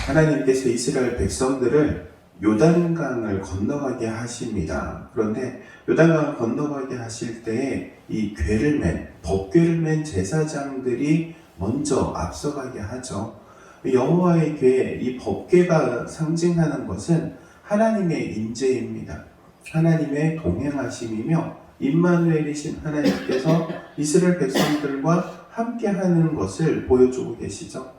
하나님께서 이스라엘 백성들을 요단강을 건너가게 하십니다. 그런데 요단강을 건너가게 하실 때에 이 법궤를 맨 제사장들이 먼저 앞서가게 하죠. 여호와의 궤, 이 법궤가 상징하는 것은 하나님의 임재입니다. 하나님의 동행하심이며 임마누엘이신 하나님께서 이스라엘 백성들과 함께하는 것을 보여주고 계시죠.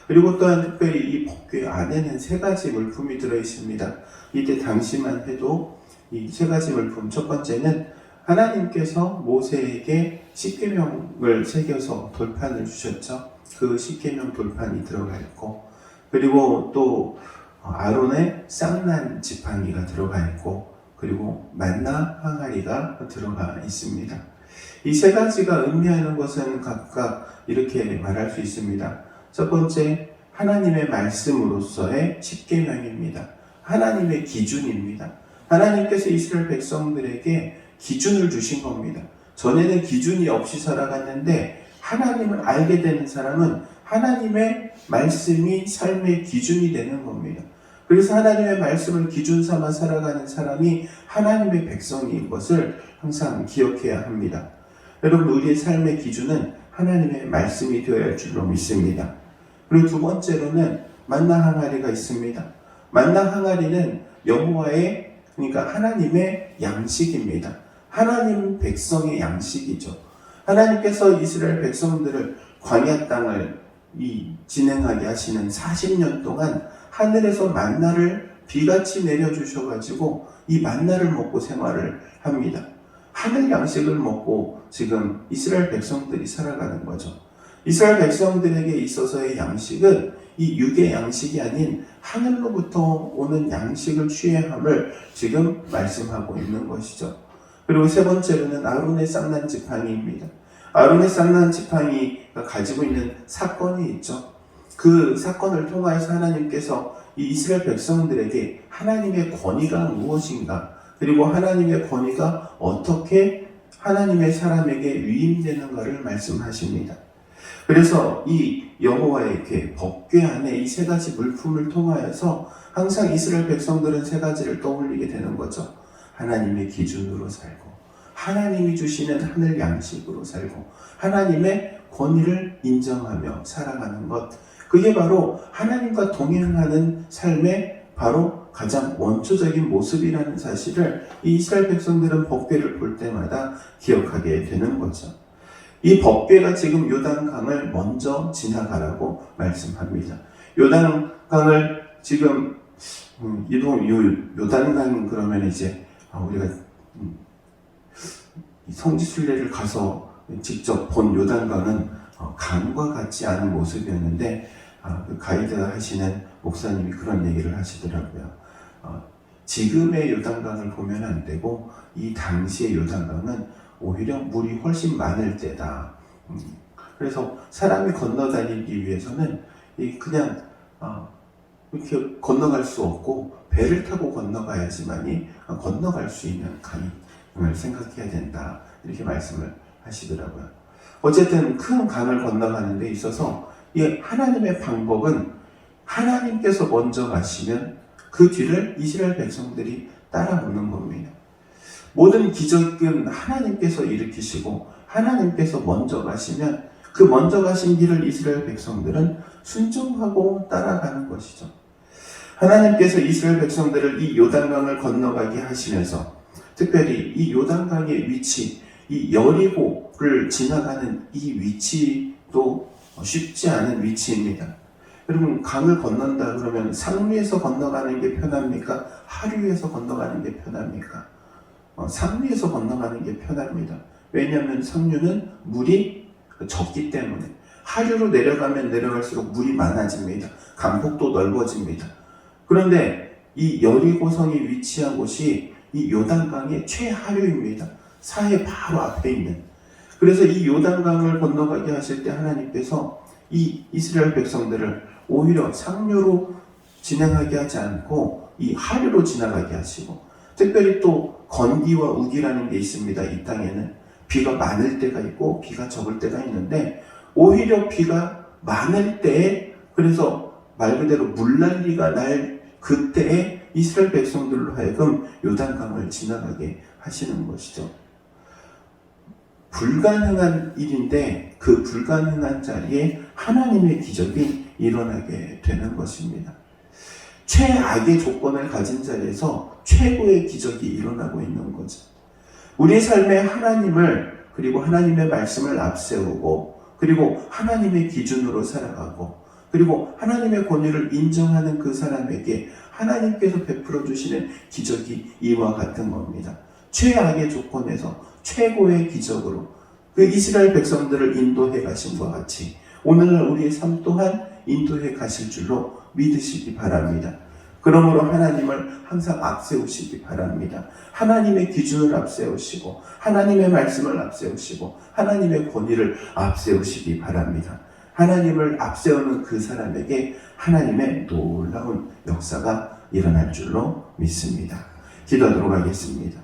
그리고 또한 특별히 이 법궤 안에는 세 가지 물품이 들어 있습니다. 이때 당시만 해도 이 세 가지 물품, 첫 번째는 하나님께서 모세에게 십계명을 새겨서 돌판을 주셨죠. 그 십계명 돌판이 들어가 있고, 그리고 또 아론의 쌍난 지팡이가 들어가 있고, 그리고 만나 항아리가 들어가 있습니다. 이 세 가지가 의미하는 것은 각각 이렇게 말할 수 있습니다. 첫 번째, 하나님의 말씀으로서의 십계명입니다. 하나님의 기준입니다. 하나님께서 이스라엘 백성들에게 기준을 주신 겁니다. 전에는 기준이 없이 살아갔는데 하나님을 알게 되는 사람은 하나님의 말씀이 삶의 기준이 되는 겁니다. 그래서 하나님의 말씀을 기준 삼아 살아가는 사람이 하나님의 백성인 것을 항상 기억해야 합니다. 여러분, 우리의 삶의 기준은 하나님의 말씀이 되어야 할 줄로 믿습니다. 그리고 두 번째로는 만나 항아리가 있습니다. 만나 항아리는 여호와의, 그러니까 하나님의 양식입니다. 하나님 백성의 양식이죠. 하나님께서 이스라엘 백성들을 광야 땅을 진행하게 하시는 40년 동안 하늘에서 만나를 비같이 내려주셔가지고 이 만나를 먹고 생활을 합니다. 하늘 양식을 먹고 지금 이스라엘 백성들이 살아가는 거죠. 이스라엘 백성들에게 있어서의 양식은 이 육의 양식이 아닌 하늘로부터 오는 양식을 취해야 함을 지금 말씀하고 있는 것이죠. 그리고 세 번째로는 아론의 쌍난 지팡이입니다. 아론의 쌍난 지팡이가 가지고 있는 사건이 있죠. 그 사건을 통하여서 하나님께서 이 이스라엘 백성들에게 하나님의 권위가 무엇인가, 그리고 하나님의 권위가 어떻게 하나님의 사람에게 위임되는가를 말씀하십니다. 그래서 이 여호와의 궤, 법궤 안에 이 세 가지 물품을 통하여서 항상 이스라엘 백성들은 세 가지를 떠올리게 되는 거죠. 하나님의 기준으로 살고, 하나님이 주시는 하늘 양식으로 살고, 하나님의 권위를 인정하며 살아가는 것, 그게 바로 하나님과 동행하는 삶의 바로 가장 원초적인 모습이라는 사실을 이 이스라엘 백성들은 법궤를 볼 때마다 기억하게 되는 거죠. 이 법궤가 지금 요단강을 먼저 지나가라고 말씀합니다. 요단강을 지금 요단강, 그러면 이제 우리가 성지순례를 가서 직접 본 요단강은 강과 같지 않은 모습이었는데, 그 가이드 하시는 목사님이 그런 얘기를 하시더라고요. 지금의 요단강을 보면 안 되고 이 당시의 요단강은 오히려 물이 훨씬 많을 때다. 그래서 사람이 건너다니기 위해서는 그냥 이렇게 건너갈 수 없고 배를 타고 건너가야지만이 건너갈 수 있는 강을 생각해야 된다. 이렇게 말씀을 하시더라고요. 어쨌든 큰 강을 건너가는 데 있어서 이 하나님의 방법은 하나님께서 먼저 가시면 그 뒤를 이스라엘 백성들이 따라오는 겁니다. 모든 기적은 하나님께서 일으키시고 하나님께서 먼저 가시면 그 먼저 가신 길을 이스라엘 백성들은 순종하고 따라가는 것이죠. 하나님께서 이스라엘 백성들을 이 요단강을 건너가게 하시면서 특별히 이 요단강의 위치, 이 여리고를 지나가는 이 위치도 쉽지 않은 위치입니다. 여러분, 강을 건넌다 그러면 상류에서 건너가는 게 편합니까? 하류에서 건너가는 게 편합니까? 상류에서 건너가는 게 편합니다. 왜냐하면 상류는 물이 적기 때문에. 하류로 내려가면 내려갈수록 물이 많아집니다. 강폭도 넓어집니다. 그런데 이 여리고성이 위치한 곳이 이 요단강의 최하류입니다. 사해 바로 앞에 있는. 그래서 이 요단강을 건너가게 하실 때 하나님께서 이 이스라엘 백성들을 오히려 상류로 진행하게 하지 않고 이 하류로 지나가게 하시고, 특별히 또 건기와 우기라는 게 있습니다. 이 땅에는 비가 많을 때가 있고 비가 적을 때가 있는데, 오히려 비가 많을 때에 그래서 말 그대로 물난리가 날 그때에 이스라엘 백성들로 하여금 요단강을 지나가게 하시는 것이죠. 불가능한 일인데 그 불가능한 자리에 하나님의 기적이 일어나게 되는 것입니다. 최악의 조건을 가진 자리에서 최고의 기적이 일어나고 있는 거죠. 우리 삶에 하나님을 그리고 하나님의 말씀을 앞세우고 그리고 하나님의 기준으로 살아가고 그리고 하나님의 권위를 인정하는 그 사람에게 하나님께서 베풀어 주시는 기적이 이와 같은 겁니다. 최악의 조건에서 최고의 기적으로 그 이스라엘 백성들을 인도해 가신 것 같이 오늘날 우리의 삶 또한 인도해 가실 줄로 믿으시기 바랍니다. 그러므로 하나님을 항상 앞세우시기 바랍니다. 하나님의 기준을 앞세우시고 하나님의 말씀을 앞세우시고 하나님의 권위를 앞세우시기 바랍니다. 하나님을 앞세우는 그 사람에게 하나님의 놀라운 역사가 일어날 줄로 믿습니다. 기도하도록 하겠습니다.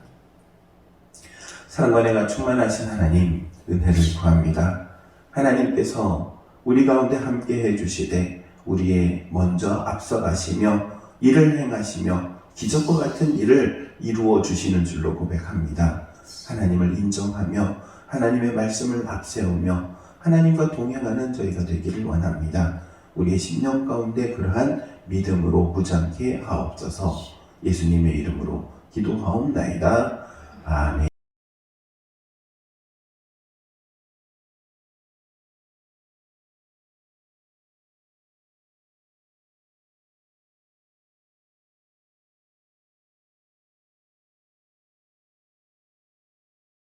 사랑과 은혜가 충만하신 하나님, 은혜를 구합니다. 하나님께서 우리 가운데 함께 해주시되 우리의 먼저 앞서가시며 일을 행하시며 기적과 같은 일을 이루어 주시는 줄로 고백합니다. 하나님을 인정하며 하나님의 말씀을 앞세우며 하나님과 동행하는 저희가 되기를 원합니다. 우리의 심령 가운데 그러한 믿음으로 굳게 하옵소서. 예수님의 이름으로 기도하옵나이다. 아멘.